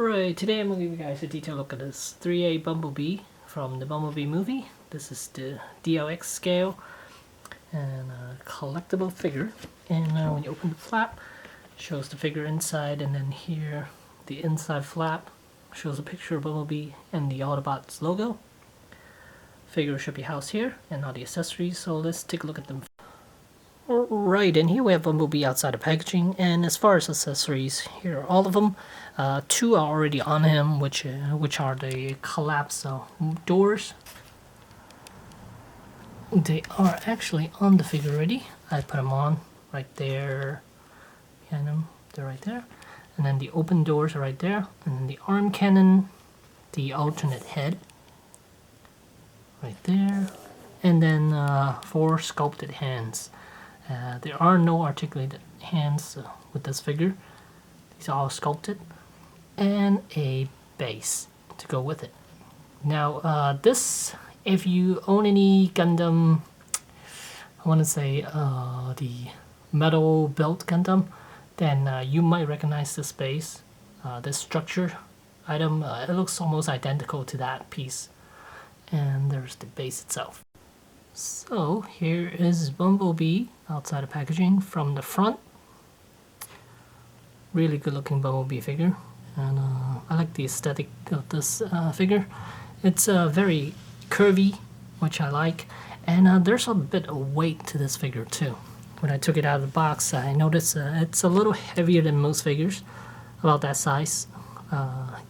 Alright, today I'm going to give you guys a detailed look at this Threea Bumblebee from the Bumblebee movie. This is the DLX scale and a collectible figure. And when you open the flap, it shows the figure inside, and then here the inside flap shows a picture of Bumblebee and the Autobots logo. Figure should be housed here, and all the accessories, so let's take a look at them. Right, and here we have Bumblebee outside the packaging, and as far as accessories, here are all of them. Two are already on him, which are the collapse doors. They are actually on the figure already. I put them on right there, behind them. They're right there, and then the open doors are right there, and then the arm cannon, the alternate head, right there, and then 4 sculpted hands. There are no articulated hands with this figure. These are all sculpted, and a base to go with it. Now this, if you own any Gundam, I want to say the metal built Gundam, then you might recognize this base, this structure item. It looks almost identical to that piece, and there's the base itself. So here is Bumblebee outside the packaging from the front. Really good looking Bumblebee figure, and I like the aesthetic of this figure. It's very curvy, which I like, and there's a bit of weight to this figure too. When I took it out of the box, I noticed it's a little heavier than most figures, about that size.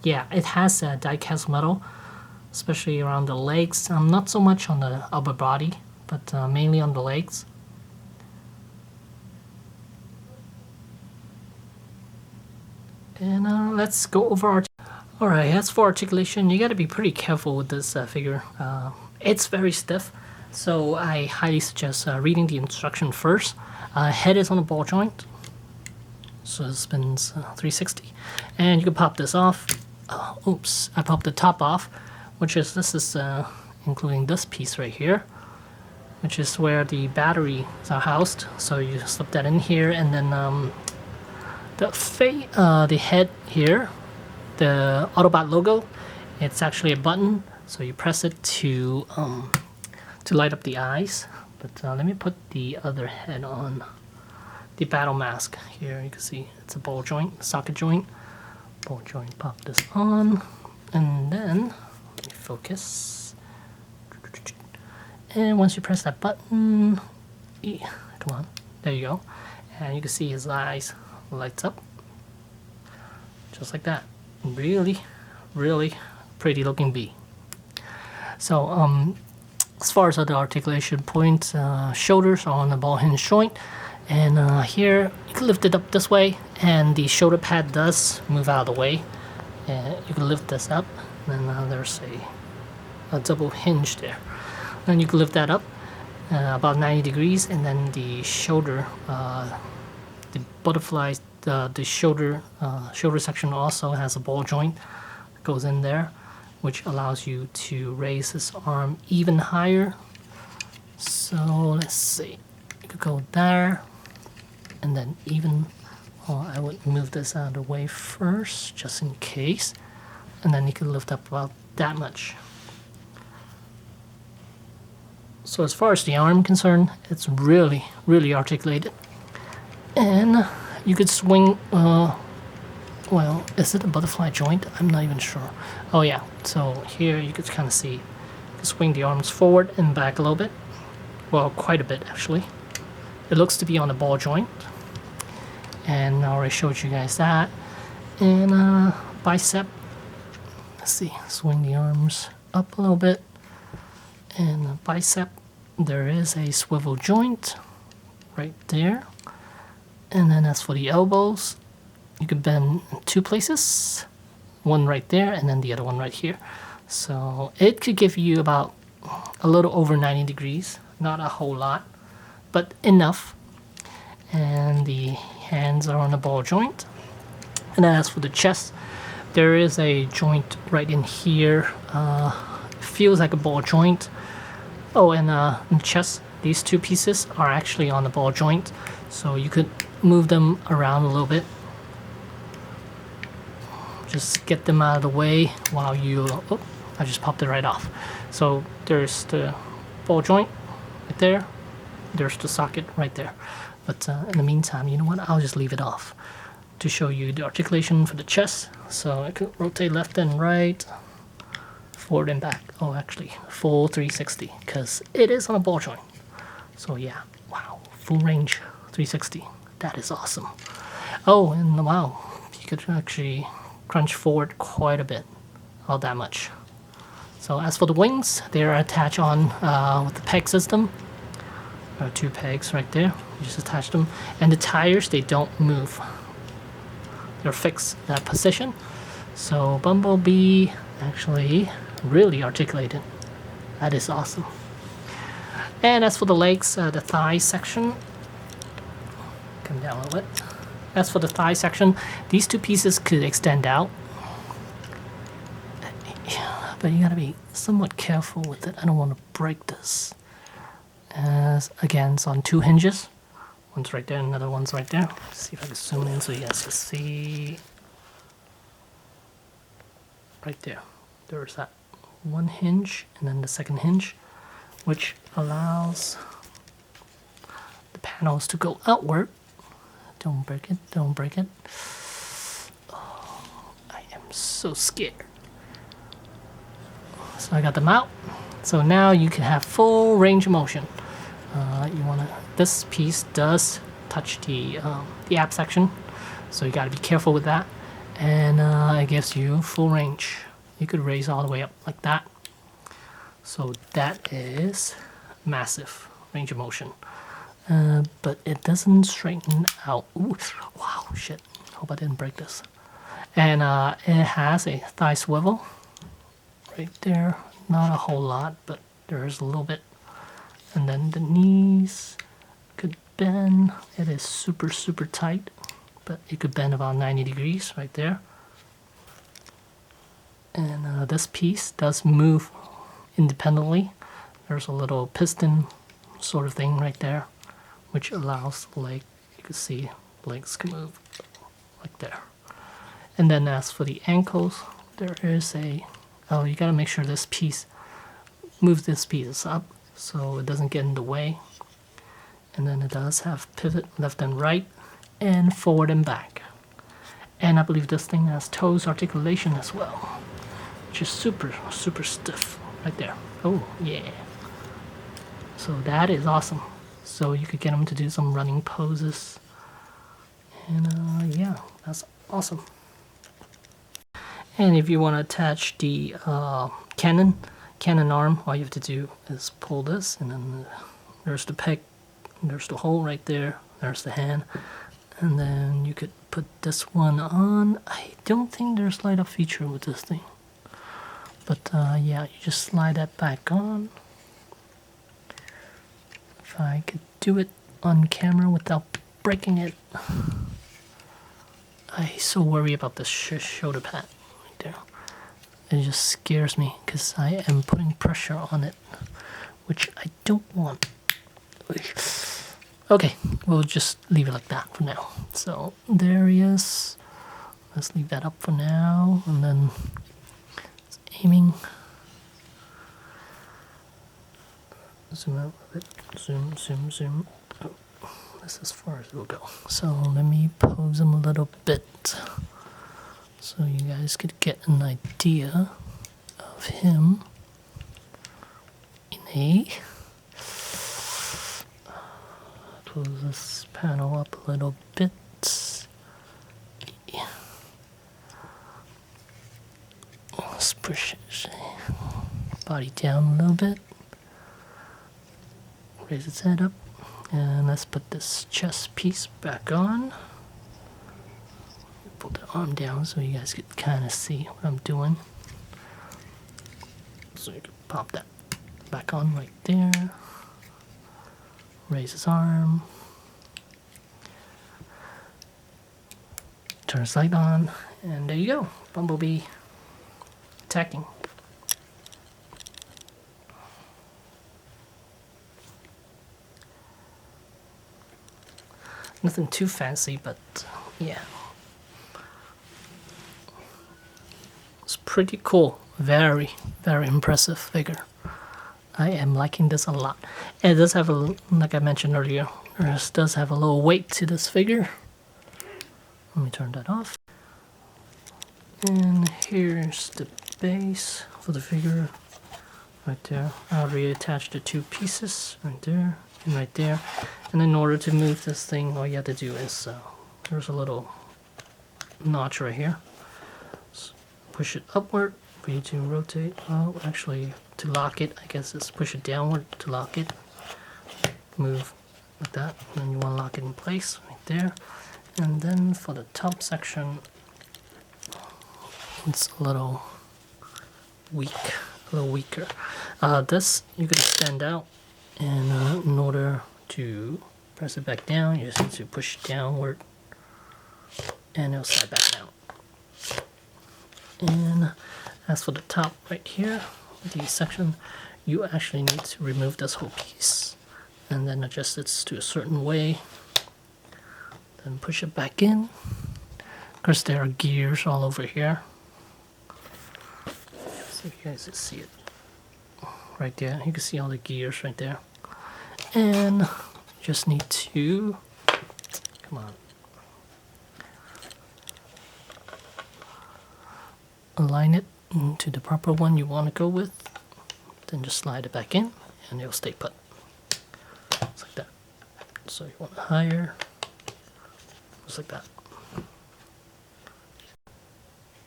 Yeah, it has die-cast metal, especially around the legs. Not so much on the upper body, but mainly on the legs. And let's go over Alright, as for articulation, you gotta be pretty careful with this figure. It's very stiff, so I highly suggest reading the instruction first. Head is on a ball joint, so it spins 360, and you can pop this off. Oops, I popped the top off, this is including this piece right here, which is where the batteries are housed. So you slip that in here, and then the head here, the Autobot logo, it's actually a button, so you press it to light up the eyes. But let me put the other head on. The battle mask here, you can see it's a ball joint, socket joint. Ball joint, pop this on, and then let me focus. And once you press that button, come on, there you go, and you can see his eyes lights up, just like that. Really, really pretty looking bee. So as far as other articulation points, shoulders are on the ball hinge joint, and here you can lift it up this way, and the shoulder pad does move out of the way, and you can lift this up, and there's a double hinge there. Then you can lift that up about 90 degrees, and then the shoulder, the butterfly, the shoulder section also has a ball joint that goes in there, which allows you to raise this arm even higher. So let's see, you could go there, and then even, I would move this out of the way first, just in case, and then you can lift up about that much. So as far as the arm concerned, it's really, really articulated. And you could swing, well, is it a butterfly joint? I'm not even sure. Oh yeah, so here you could kind of see, you can swing the arms forward and back a little bit. Well, quite a bit actually. It looks to be on a ball joint. And I already showed you guys that. And bicep, let's see, swing the arms up a little bit. And bicep, there is a swivel joint right there. And then as for the elbows, you can bend in 2 places, one right there and then the other one right here. So it could give you about a little over 90 degrees, not a whole lot, but enough. And the hands are on the ball joint. And then as for the chest, there is a joint right in here. Feels like a ball joint. Oh, and in the chest, these 2 pieces are actually on the ball joint, so you could move them around a little bit, just get them out of the way while you... Oh, I just popped it right off. So there's the ball joint right there. There's the socket right there. But in the meantime, you know what? I'll just leave it off to show you the articulation for the chest. So I could rotate left and right, forward and back. Oh, actually, full 360 because it is on a ball joint. So yeah, wow, full range 360. That is awesome. Oh, and wow, you could actually crunch forward quite a bit. All that much. So as for the wings, they are attached on with the peg system. There are 2 pegs right there. You just attach them. And the tires, they don't move. They're fixed in that position. So Bumblebee actually really articulated. That is awesome. And as for the legs, the thigh section, come down a little bit. As for the thigh section, these 2 pieces could extend out. But you gotta be somewhat careful with it. I don't want to break this. As again, it's on 2 hinges. One's right there, another one's right there. Let's see if I can zoom in so you guys can see. Right there. There's that 1 hinge and then the second hinge, which allows the panels to go outward. Don't break it, don't break it. Oh, I am so scared. So I got them out. So now you can have full range of motion. This piece does touch the app section, so you got to be careful with that. And it gives you full range. You could raise all the way up like that. So that is massive range of motion. But it doesn't straighten out. Ooh, wow, shit. Hope I didn't break this. And it has a thigh swivel right there. Not a whole lot, but there's a little bit. And then the knees could bend. It is super, super tight, but it could bend about 90 degrees right there. And this piece does move independently. There's a little piston sort of thing right there, which allows the leg, you can see legs can move like there. And then as for the ankles, there is a, oh, you gotta make sure this piece, move this piece up so it doesn't get in the way. And then it does have pivot left and right and forward and back. And I believe this thing has toes articulation as well, which is super, super stiff right there. Oh, yeah. So that is awesome. So you could get them to do some running poses. And yeah, that's awesome. And if you want to attach the cannon arm, all you have to do is pull this, and then there's the peg, there's the hole right there, there's the hand, and then you could put this one on. I don't think there's light up feature with this thing, but yeah, you just slide that back on. If I could do it on camera without breaking it. I so worry about this shoulder pad right there. It just scares me because I am putting pressure on it, which I don't want. Okay, we'll just leave it like that for now. So there he is. Let's leave that up for now, and then aiming. Zoom out a bit. Zoom, zoom, zoom. Oh, that's as far as it will go. So let me pose him a little bit so you guys could get an idea of him in a... Close this panel up a little bit. Yeah. Let's push his body down a little bit. Raise its head up. And let's put this chest piece back on. Pull the arm down so you guys could kind of see what I'm doing. So you can pop that back on right there. Raise his arm. Turn his light on. And there you go. Bumblebee attacking. Nothing too fancy, but yeah. pretty cool. Very, very impressive figure. I am liking this a lot. And it does have a, like I mentioned earlier, it does have a little weight to this figure. Let me turn that off. And here's the base for the figure. Right there. I already attached the two pieces right there and right there. And in order to move this thing, all you have to do is there's a little notch right here. So push it upward for you to rotate. Oh, actually, to lock it, I guess it's push it downward to lock it. Move like that. And then you want to lock it in place right there. And then for the top section, it's a little weak. A little weaker. This you could extend out, and in order to press it back down, you just need to push it downward, and it'll slide back down. And as for the top right here, the section, you actually need to remove this whole piece, and then adjust it to a certain way. Then push it back in. Of course, there are gears all over here. So you guys can see it right there. You can see all the gears right there. And you just need to, come on, align it to the proper one you want to go with. Then just slide it back in and it'll stay put. Just like that. So you want it higher, just like that.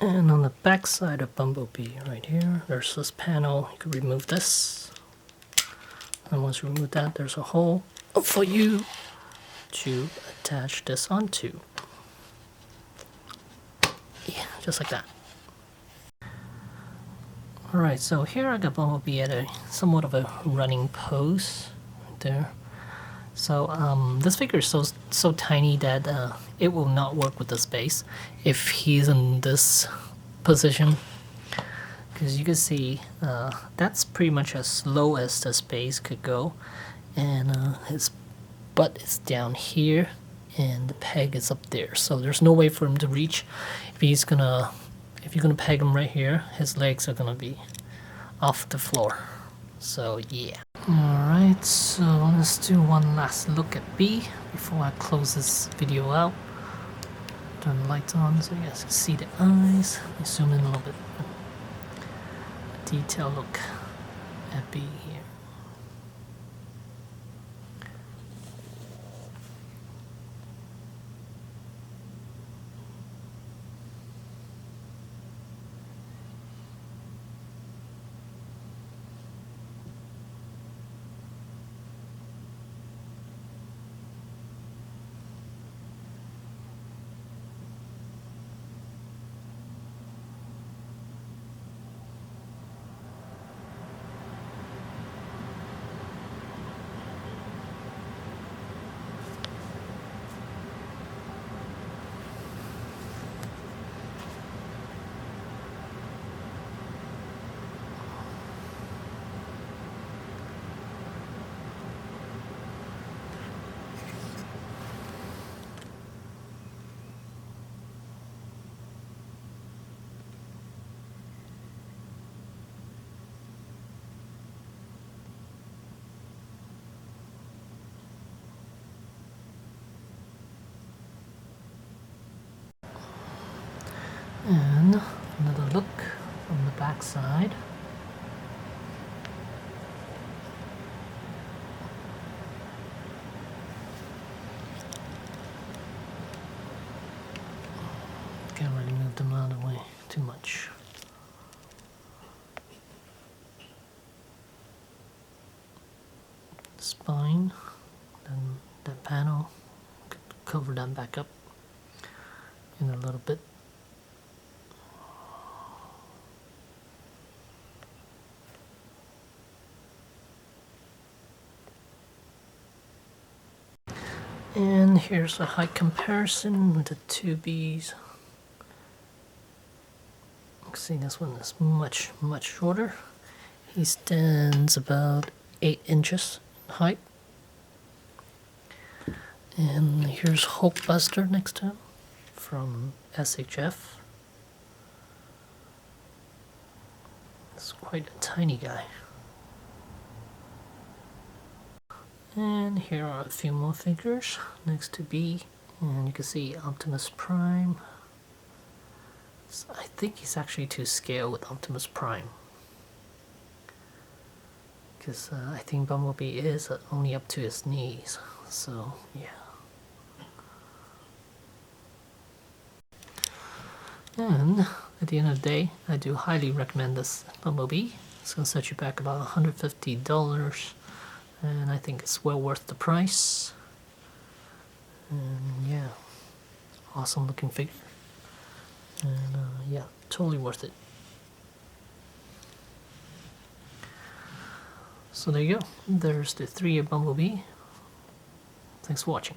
And on the back side of Bumblebee right here, there's this panel. You can remove this. And once you remove that, there's a hole for you to attach this onto. Yeah, just like that. Alright, so here I got Bumblebee at a somewhat of a running pose right there. So this figure is so tiny that it will not work with this base if he's in this position, because you can see that's pretty much as low as this base could go, and his butt is down here and the peg is up there, so there's no way for him to reach. If you're gonna peg him right here, his legs are gonna be off the floor. So yeah. Alright, so let's do one last look at B before I close this video out. Turn the lights on so you guys can see the eyes. Let me zoom in a little bit. A detailed look at B here. And another look from the back side. Can't really move them out of the way too much. Spine, then that panel, could cover that back up in a little bit. And here's a height comparison with the two Bs. You can see this one is much shorter. He stands about 8 inches in height. And here's Hulkbuster next to him from SHF. quite a tiny guy. And here are a few more figures next to B, and you can see Optimus Prime. So I think he's actually to scale with Optimus Prime, because I think Bumblebee is only up to his knees, so yeah. And at the end of the day, I do highly recommend this Bumblebee. It's going to set you back about $150, and I think it's well worth the price. And yeah, awesome looking figure. And yeah, totally worth it. So there you go. There's the Threea Bumblebee. Thanks for watching.